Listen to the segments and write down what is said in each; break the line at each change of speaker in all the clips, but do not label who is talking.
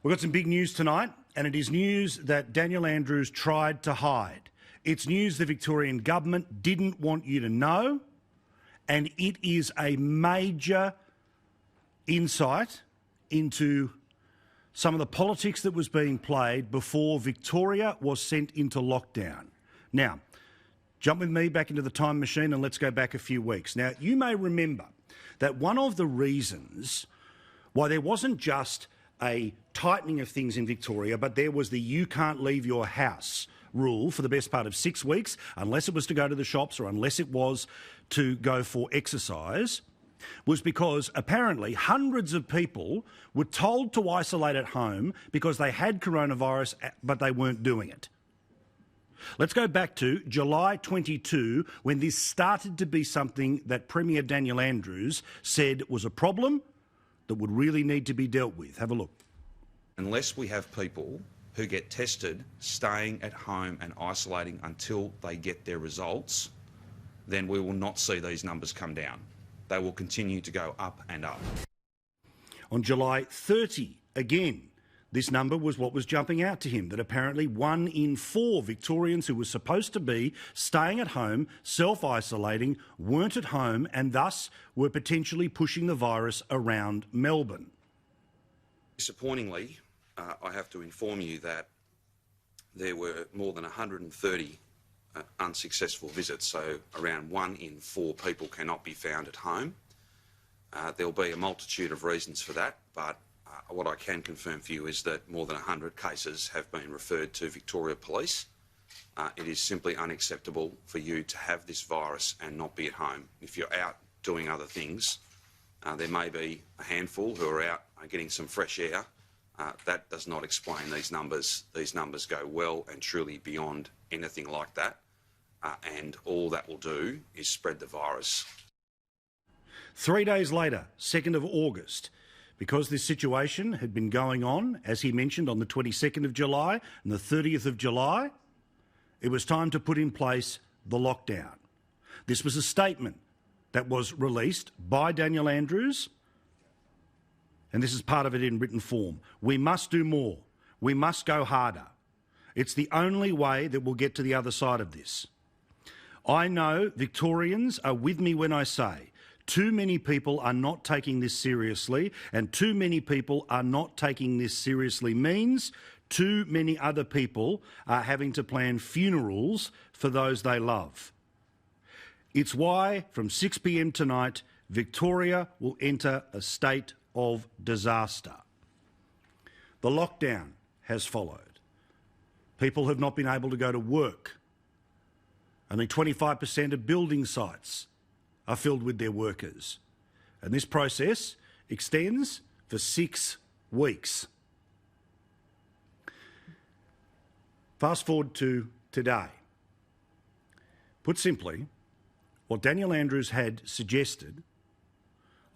We've got some big news tonight, and it is news that Daniel Andrews tried to hide. It's news the Victorian government didn't want you to know, and it is a major insight into some of the politics that was being played before Victoria was sent into lockdown. Now, jump with me back into the time machine and let's go back a few weeks. Now, you may remember that one of the reasons why there wasn't just a tightening of things in Victoria, but there was the you can't leave your house rule for the best part of 6 weeks, unless it was to go to the shops or unless it was to go for exercise, was because apparently hundreds of people were told to isolate at home because they had coronavirus, but they weren't doing it. Let's go back to July 22, when this started to be something that Premier Daniel Andrews said was a problem that would really need to be dealt with. Have a look.
Unless we have people who get tested staying at home and isolating until they get their results, then we will not see these numbers come down. They will continue to go up and up.
On July 30, again, this number was what was jumping out to him, that apparently 1 in 4 Victorians who were supposed to be staying at home, self-isolating, weren't at home and thus were potentially pushing the virus around Melbourne.
Disappointingly, I have to inform you that there were more than 130 unsuccessful visits, so around 1 in 4 people cannot be found at home. There'll be a multitude of reasons for that, but what I can confirm for you is that more than 100 cases have been referred to Victoria Police. It is simply unacceptable for you to have this virus and not be at home. If you're out doing other things, there may be a handful who are out getting some fresh air. That does not explain these numbers. These numbers go well and truly beyond anything like that, and all that will do is spread the virus.
3 days later, 2nd of August, because this situation had been going on, as he mentioned, on the 22nd of July and the 30th of July, it was time to put in place the lockdown. This was a statement that was released by Daniel Andrews, and this is part of it in written form. We must do more. We must go harder. It's the only way that we'll get to the other side of this. I know Victorians are with me when I say too many people are not taking this seriously, and too many people are not taking this seriously means too many other people are having to plan funerals for those they love. It's why from 6 p.m. tonight, Victoria will enter a state of disaster. The lockdown has followed. People have not been able to go to work. Only 25% of building sites are filled with their workers. And this process extends for 6 weeks. Fast forward to today. Put simply, what Daniel Andrews had suggested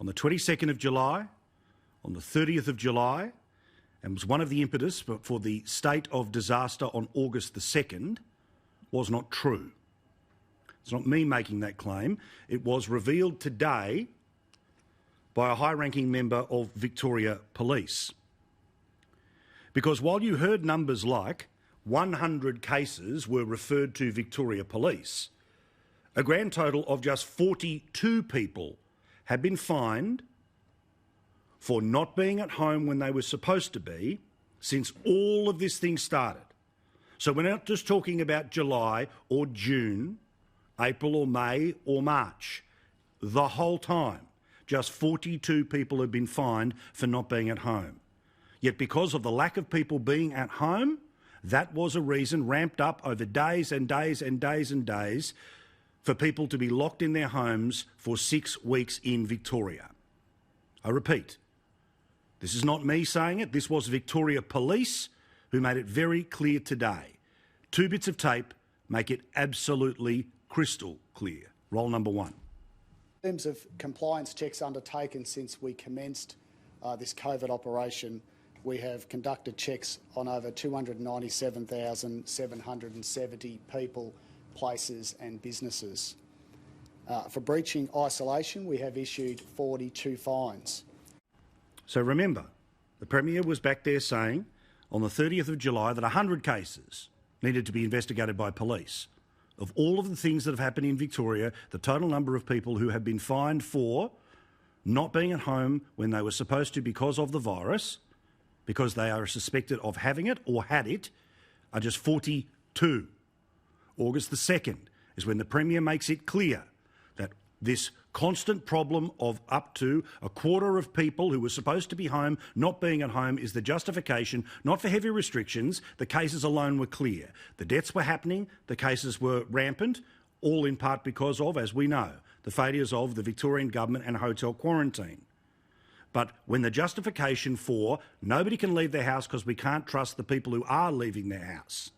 on the 22nd of July, on the 30th of July, and was one of the impetus for the state of disaster on August the 2nd, was not true. It's not me making that claim. It was revealed today by a high-ranking member of Victoria Police. Because while you heard numbers like 100 cases were referred to Victoria Police, a grand total of just 42 people have been fined for not being at home when they were supposed to be since all of this thing started. So we're not just talking about July or June, April or May or March. The whole time, just 42 people have been fined for not being at home. Yet because of the lack of people being at home, that was a reason ramped up over days and days and days and days for people to be locked in their homes for 6 weeks in Victoria. I repeat, this is not me saying it. This was Victoria Police who made it very clear today. 2 bits of tape make it absolutely crystal clear. Roll number 1.
In terms of compliance checks undertaken since we commenced this COVID operation, we have conducted checks on over 297,770 people, places and businesses. For breaching isolation, we have issued 42 fines.
So remember, the Premier was back there saying on the 30th of July that 100 cases needed to be investigated by police. Of all of the things that have happened in Victoria, the total number of people who have been fined for not being at home when they were supposed to because of the virus, because they are suspected of having it or had it, are just 42. August the 2nd is when the Premier makes it clear that this constant problem of up to a quarter of people who were supposed to be home not being at home is the justification, not for heavy restrictions. The cases alone were clear. The deaths were happening, the cases were rampant, all in part because of, as we know, the failures of the Victorian government and hotel quarantine. But when the justification for nobody can leave their house because we can't trust the people who are leaving their house,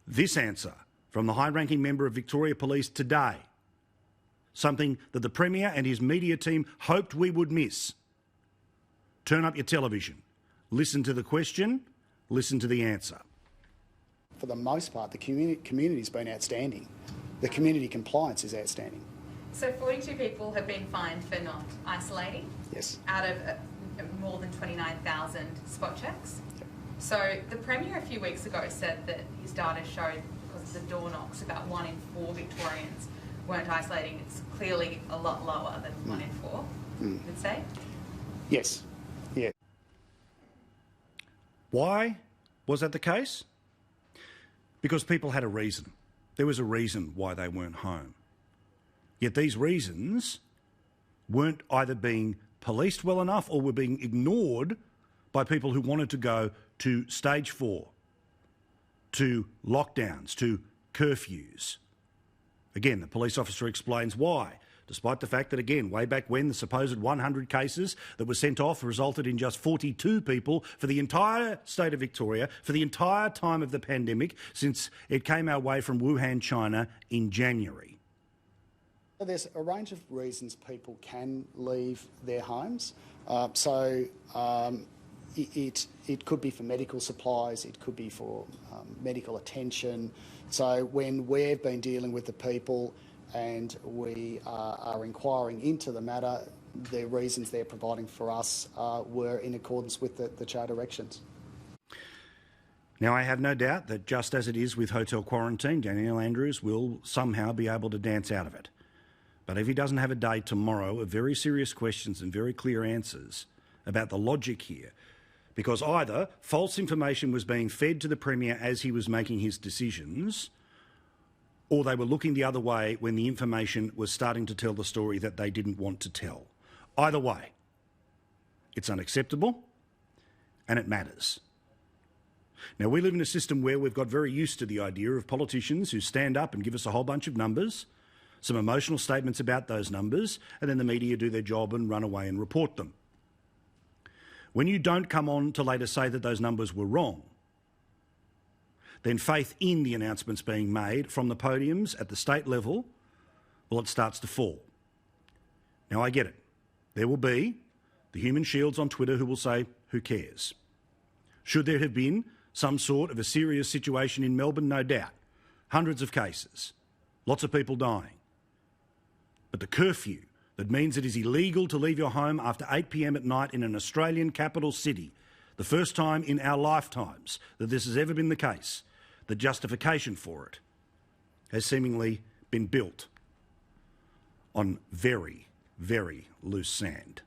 this answer from the high-ranking member of Victoria Police today, something that the Premier and his media team hoped we would miss. Turn up your television, listen to the question, listen to the answer.
For the most part, the community's been outstanding. The community compliance is outstanding.
So 42 people have been fined for not isolating?
Yes.
Out of more than 29,000 spot checks?
Yep.
So the Premier a few weeks ago said that his data showed, because of the door knocks, about 1 in 4 Victorians weren't isolating. It's clearly a lot lower than 1 in 4, you would say?
Yes. Yeah.
Why was that the case? Because people had a reason. There was a reason why they weren't home. Yet these reasons weren't either being policed well enough or were being ignored by people who wanted to go to stage 4, to lockdowns, to curfews. Again, the police officer explains why, despite the fact that, again, way back when the supposed 100 cases that were sent off resulted in just 42 people for the entire state of Victoria, for the entire time of the pandemic, since it came our way from Wuhan, China in January.
There's a range of reasons people can leave their homes. It could be for medical supplies, it could be for medical attention. So when we've been dealing with the people and we are inquiring into the matter, the reasons they're providing for us were in accordance with the CHAR directions.
Now, I have no doubt that just as it is with hotel quarantine, Daniel Andrews will somehow be able to dance out of it. But if he doesn't have a day tomorrow of very serious questions and very clear answers about the logic here, because either false information was being fed to the Premier as he was making his decisions, or they were looking the other way when the information was starting to tell the story that they didn't want to tell. Either way, it's unacceptable and it matters. Now, we live in a system where we've got very used to the idea of politicians who stand up and give us a whole bunch of numbers, some emotional statements about those numbers, and then the media do their job and run away and report them. When you don't come on to later say that those numbers were wrong, then faith in the announcements being made from the podiums at the state level, well, it starts to fall. Now, I get it. There will be the human shields on Twitter who will say, who cares? Should there have been some sort of a serious situation in Melbourne? No doubt. Hundreds of cases. Lots of people dying. But the curfew that means it is illegal to leave your home after 8 p.m. at night in an Australian capital city, the first time in our lifetimes that this has ever been the case, the justification for it has seemingly been built on very, very loose sand.